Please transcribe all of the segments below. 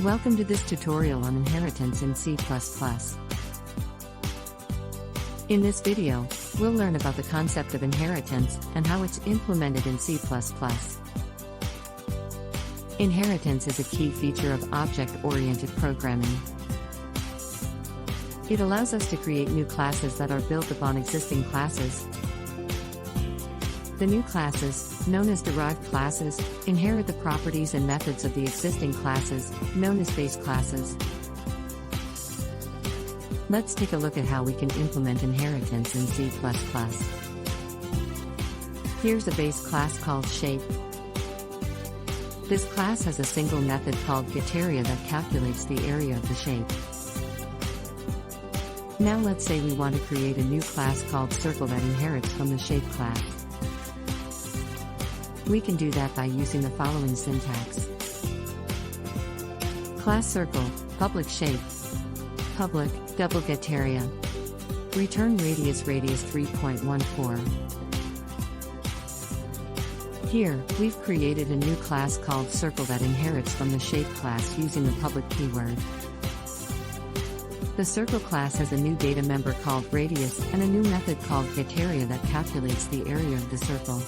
Welcome to this tutorial on inheritance in C++. In this video, we'll learn about the concept of inheritance and how it's implemented in C++. Inheritance is a key feature of object-oriented programming. It allows us to create new classes that are built upon existing classes. The new classes, known as derived classes, inherit the properties and methods of the existing classes, known as base classes. Let's take a look at how we can implement inheritance in C++. Here's a base class called shape. This class has a single method called getArea that calculates the area of the shape. Now let's say we want to create a new class called circle that inherits from the shape class. We can do that by using the following syntax. Class circle, public shape, public, double getArea, return radius 3.14. Here, we've created a new class called circle that inherits from the shape class using the public keyword. The circle class has a new data member called radius and a new method called getArea that calculates the area of the circle.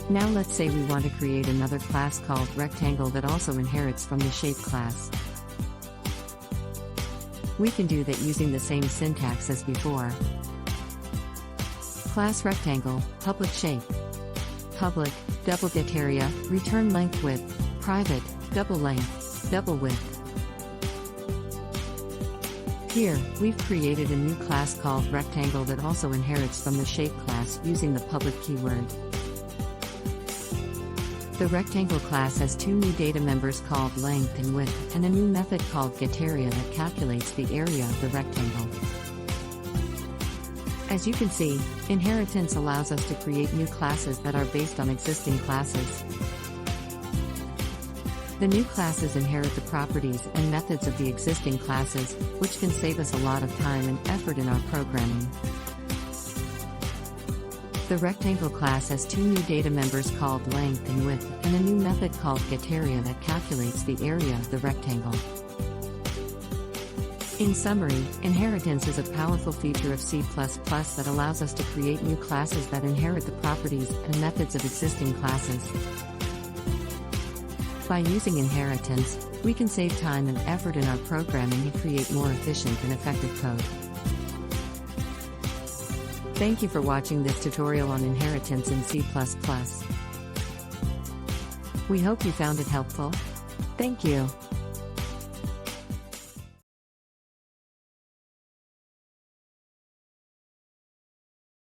Now let's say we want to create another class called rectangle that also inherits from the shape class. We can do that using the same syntax as before. Class rectangle, public shape, public, double getArea, return length width, private, double length, double width. Here, we've created a new class called rectangle that also inherits from the shape class using the public keyword. The rectangle class has two new data members called length and width, and a new method called getArea that calculates the area of the rectangle. As you can see, inheritance allows us to create new classes that are based on existing classes. The new classes inherit the properties and methods of the existing classes, which can save us a lot of time and effort in our programming. The rectangle class has two new data members called length and width, and a new method called getArea that calculates the area of the rectangle. In summary, inheritance is a powerful feature of C++ that allows us to create new classes that inherit the properties and methods of existing classes. By using inheritance, we can save time and effort in our programming and create more efficient and effective code. Thank you for watching this tutorial on inheritance in C++. We hope you found it helpful. Thank you.